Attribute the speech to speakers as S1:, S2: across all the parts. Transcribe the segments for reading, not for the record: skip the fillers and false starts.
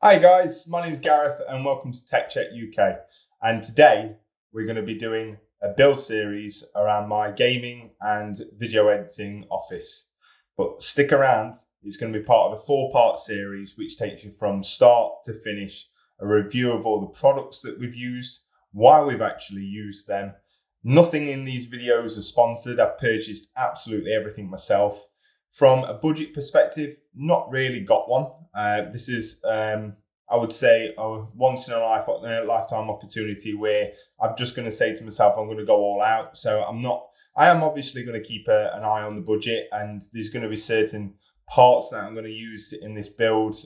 S1: Hi guys, my name's Gareth and welcome to Tech Check UK. And today we're going to be doing a build series around my gaming and video editing office. But stick around, it's going to be part of a 4-part series which takes you from start to finish, a review of all the products that we've used, why we've actually used them. Nothing in these videos is sponsored. I've purchased absolutely everything myself. From a budget perspective, not really got one. This is, I would say, a once in a lifetime opportunity where I'm just going to say to myself, I'm going to go all out. So I am obviously going to keep an eye on the budget, and there's going to be certain parts that I'm going to use in this build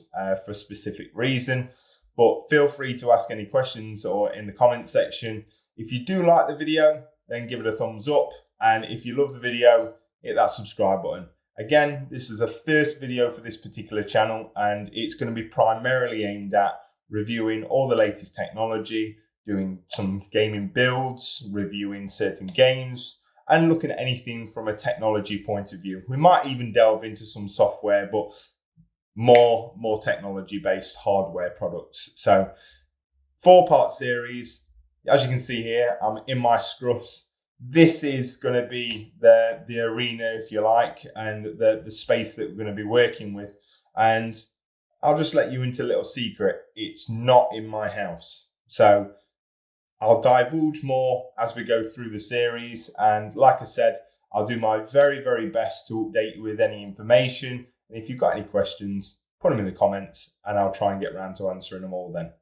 S1: for a specific reason. But feel free to ask any questions or in the comment section. If you do like the video, then give it a thumbs up. And if you love the video, hit that subscribe button. Again, this is the first video for this particular channel, and it's going to be primarily aimed at reviewing all the latest technology, doing some gaming builds, reviewing certain games, and looking at anything from a technology point of view. We might even delve into some software, but more technology-based hardware products. So 4-part series. As you can see here, I'm in my scruffs. This is going to be the arena, if you like, and the space that we're going to be working with. And I'll just let you into a little secret. It's not in my house. So I'll divulge more as we go through the series. And like I said, I'll do my very, very best to update you with any information. And if you've got any questions, put them in the comments and I'll try and get around to answering them all then.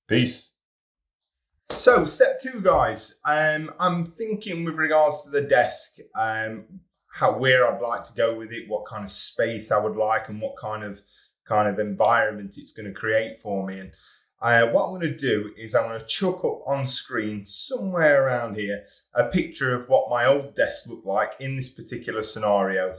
S1: Peace. So step 2, guys, I'm thinking with regards to the desk, where I'd like to go with it, what kind of space I would like, and what kind of environment it's going to create for me. And what I'm going to do is I'm going to chuck up on screen somewhere around here a picture of what my old desk looked like in this particular scenario.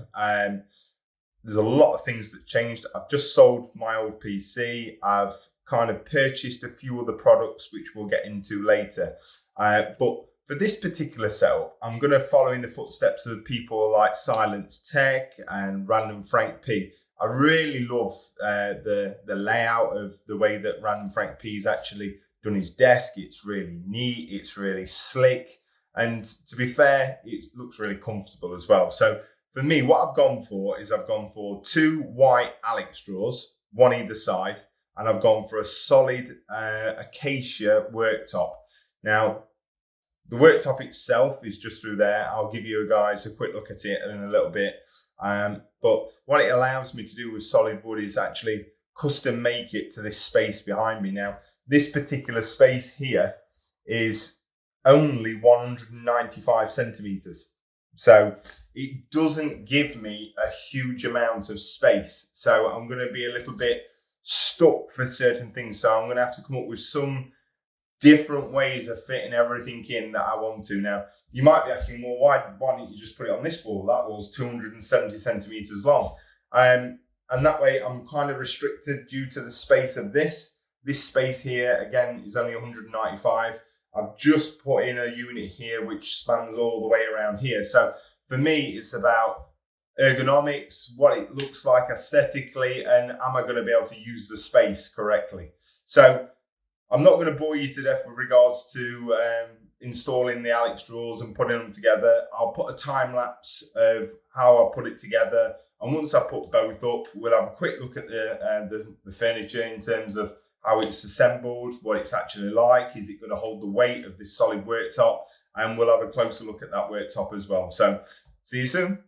S1: There's a lot of things that changed. I've just sold my old PC. I've kind of purchased a few other products which we'll get into later, but for this particular setup I'm going to follow in the footsteps of people like Silence Tech and Random Frank P. I really love the layout of the way that Random Frank P's actually done his desk. It's really neat, it's really slick, and to be fair, it looks really comfortable as well. So for me, what I've gone for is I've gone for 2 white Alex drawers, one either side, and I've gone for a solid acacia worktop. Now, the worktop itself is just through there. I'll give you guys a quick look at it in a little bit. But what it allows me to do with solid wood is actually custom make it to this space behind me. Now, this particular space here is only 195 centimeters. So it doesn't give me a huge amount of space. So I'm going to be a little bit stuck for certain things, so I'm going to have to come up with some different ways of fitting everything in that I want to. Now, you might be asking, well, why don't you just put it on this wall? That wall's 270 centimeters long, and that way I'm kind of restricted due to the space of this space here. Again, is only 195. I've just put in a unit here which spans all the way around here. So for me, it's about ergonomics, what it looks like aesthetically, and am I going to be able to use the space correctly? So I'm not going to bore you to death with regards to installing the Alex drawers and putting them together. I'll put a time lapse of how I put it together, and once I put both up, we'll have a quick look at the furniture in terms of how it's assembled, what it's actually like. Is it going to hold the weight of this solid worktop? And we'll have a closer look at that worktop as well. So see you soon.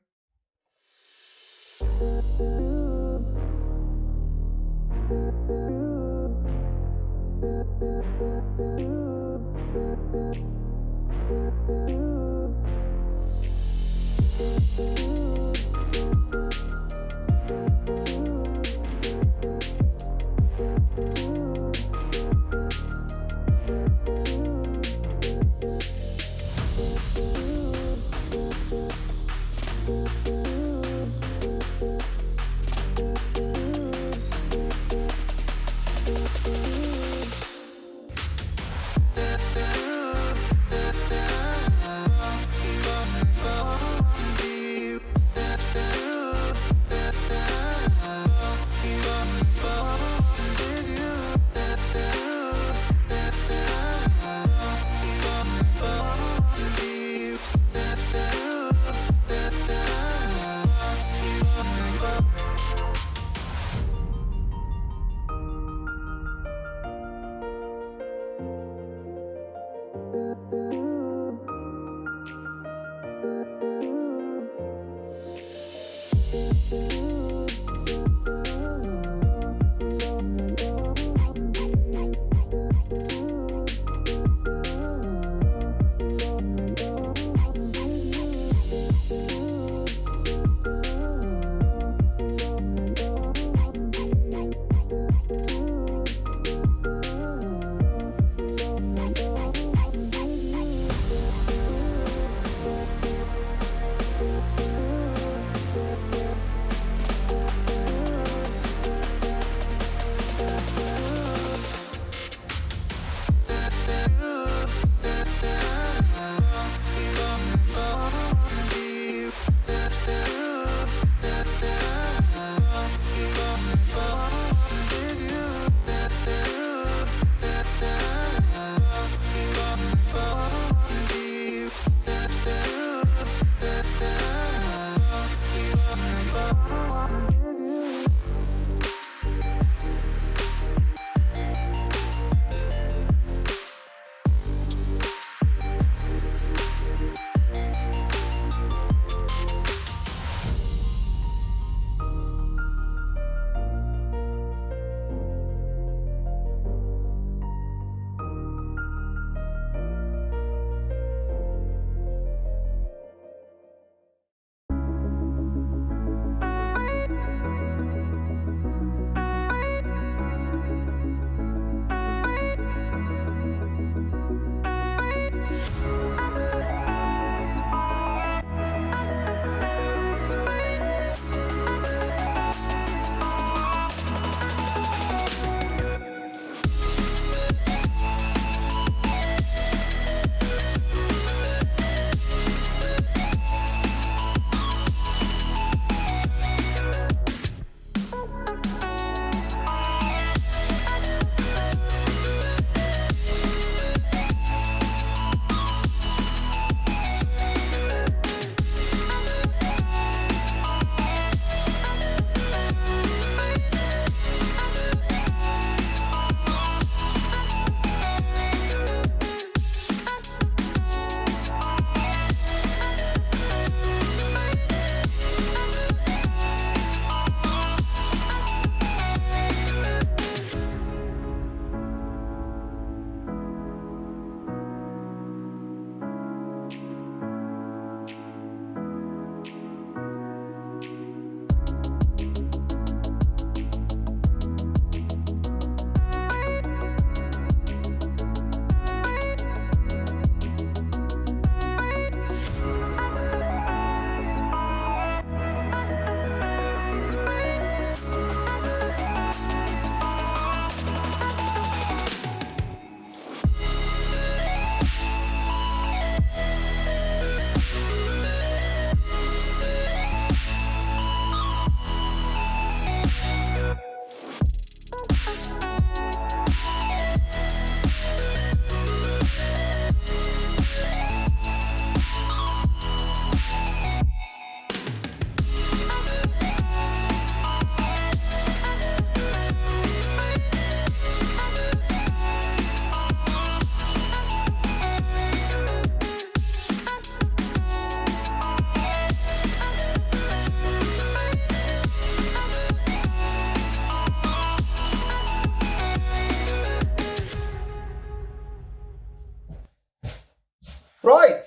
S1: Right,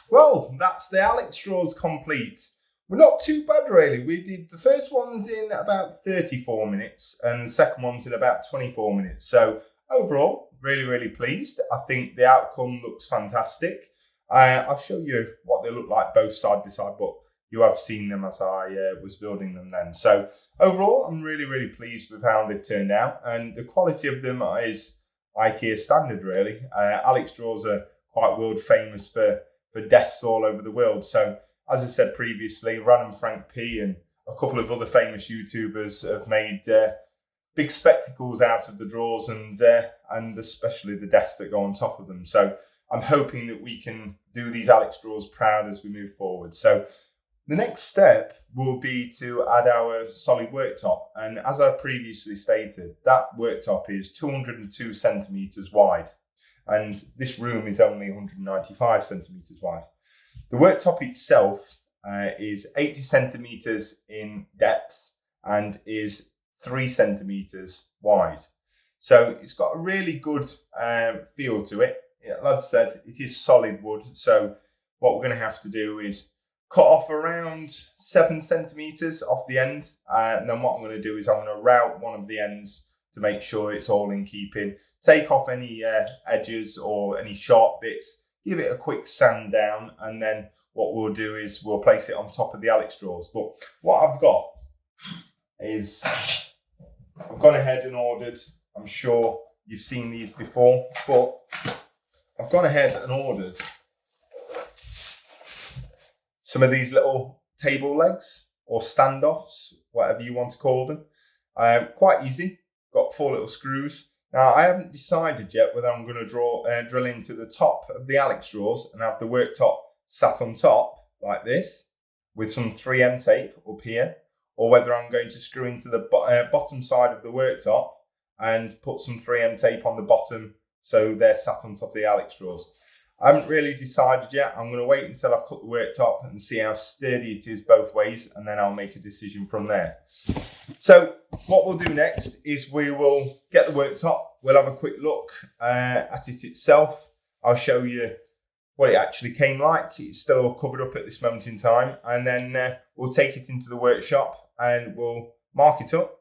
S1: well, that's the Alex straws complete. We're not too bad really. We did the first ones in about 34 minutes and the second one's in about 24 minutes. So overall, really pleased. I think the outcome looks fantastic. I'll show you what they look like both side by side, but you have seen them as I was building them then. So overall, I'm really pleased with how they've turned out, and the quality of them is IKEA standard really. Alex straws are quite world famous for desks all over the world. So as I said previously, Random Frank P and a couple of other famous YouTubers have made big spectacles out of the drawers and especially the desks that go on top of them. So I'm hoping that we can do these Alex drawers proud as we move forward. So the next step will be to add our solid worktop. And as I previously stated, that worktop is 202 centimeters wide. And this room is only 195 centimeters wide. The worktop itself is 80 centimeters in depth and is 3 centimeters wide. So it's got a really good feel to it. Like I said, it is solid wood. So what we're going to have to do is cut off around 7 centimeters off the end. And then what I'm going to do is I'm going to route one of the ends to make sure it's all in keeping. Take off any edges or any sharp bits. Give it a quick sand down. And then what we'll do is we'll place it on top of the Alex drawers. But what I've got is I've gone ahead and ordered, I'm sure you've seen these before, but I've gone ahead and ordered some of these little table legs or standoffs, whatever you want to call them. Quite easy, got 4 little screws. Now I haven't decided yet whether I'm going to drill into the top of the Alex drawers and have the worktop sat on top like this with some 3M tape up here, or whether I'm going to screw into the bottom side of the worktop and put some 3M tape on the bottom so they're sat on top of the Alex drawers. I haven't really decided yet. I'm going to wait until I've cut the worktop and see how sturdy it is both ways, and then I'll make a decision from there. So what we'll do next is we will get the worktop. We'll have a quick look at it itself. I'll show you what it actually came like. It's still all covered up at this moment in time. And then we'll take it into the workshop and we'll mark it up,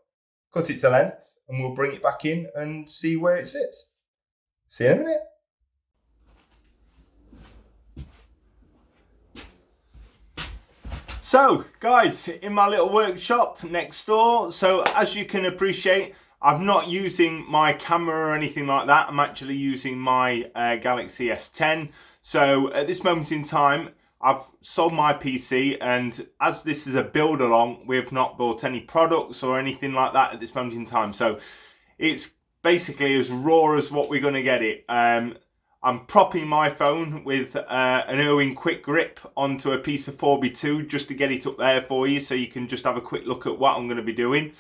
S1: cut it to length, and we'll bring it back in and see where it sits. See you in a minute. So guys, in my little workshop next door, so as you can appreciate, I'm not using my camera or anything like that. I'm actually using my Galaxy S10. So at this moment in time, I've sold my PC, and as this is a build along, we have not bought any products or anything like that at this moment in time. So it's basically as raw as what we're going to get it. I'm propping my phone with an Irwin Quick Grip onto a piece of 4x2 just to get it up there for you, so you can just have a quick look at what I'm going to be doing.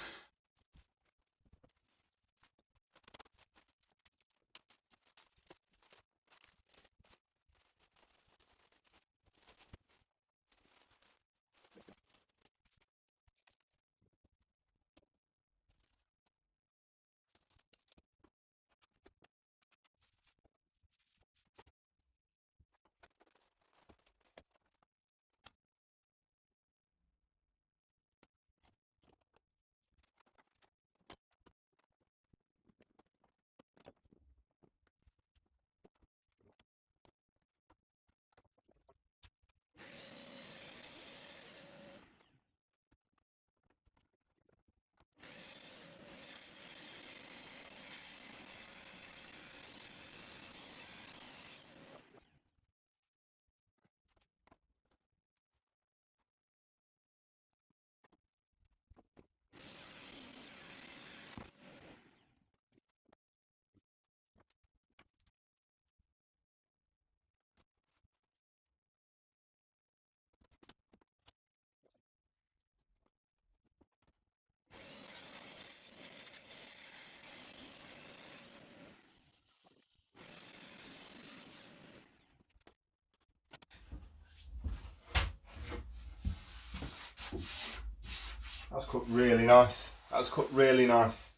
S1: That's cut really nice. That's cut really nice.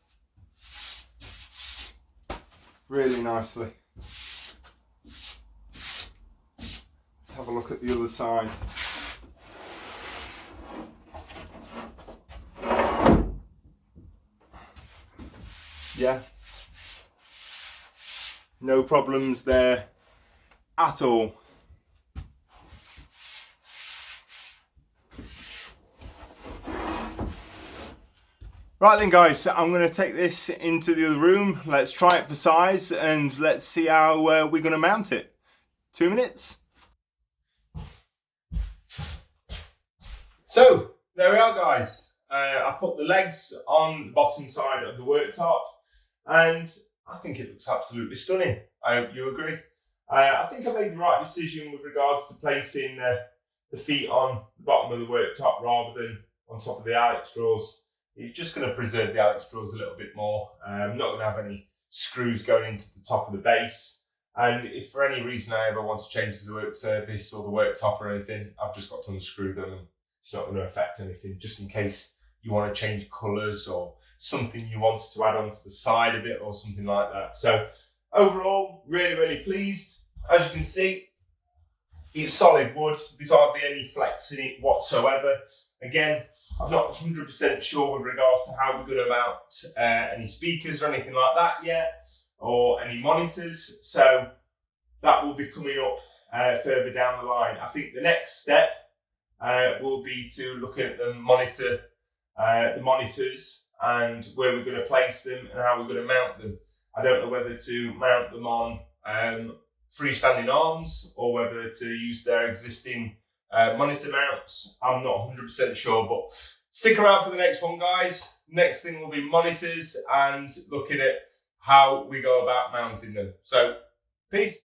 S1: Really nicely. Let's have a look at the other side. Yeah. No problems there at all. Right then guys, I'm going to take this into the other room. Let's try it for size and let's see how we're going to mount it. 2 minutes. So there we are guys. I've put the legs on the bottom side of the worktop and I think it looks absolutely stunning. I hope you agree. I think I made the right decision with regards to placing the feet on the bottom of the worktop rather than on top of the Alex drawers. It's just going to preserve the Alex drawers a little bit more. I'm not going to have any screws going into the top of the base. And if for any reason I ever want to change the work surface or the worktop or anything, I've just got to unscrew them, and it's not going to affect anything, just in case you want to change colours or something you wanted to add on to the side of it or something like that. So overall, really, really pleased. As you can see, it's solid wood. There's hardly any flex in it whatsoever. Again, I'm not 100% sure with regards to how we're going to mount any speakers or anything like that yet, or any monitors. So that will be coming up further down the line. I think the next step will be to look at the monitors and where we're going to place them and how we're going to mount them. I don't know whether to mount them on freestanding arms or whether to use their existing monitor mounts. I'm not 100% sure, but stick around for the next one, guys. Next thing will be monitors and looking at how we go about mounting them. So, peace.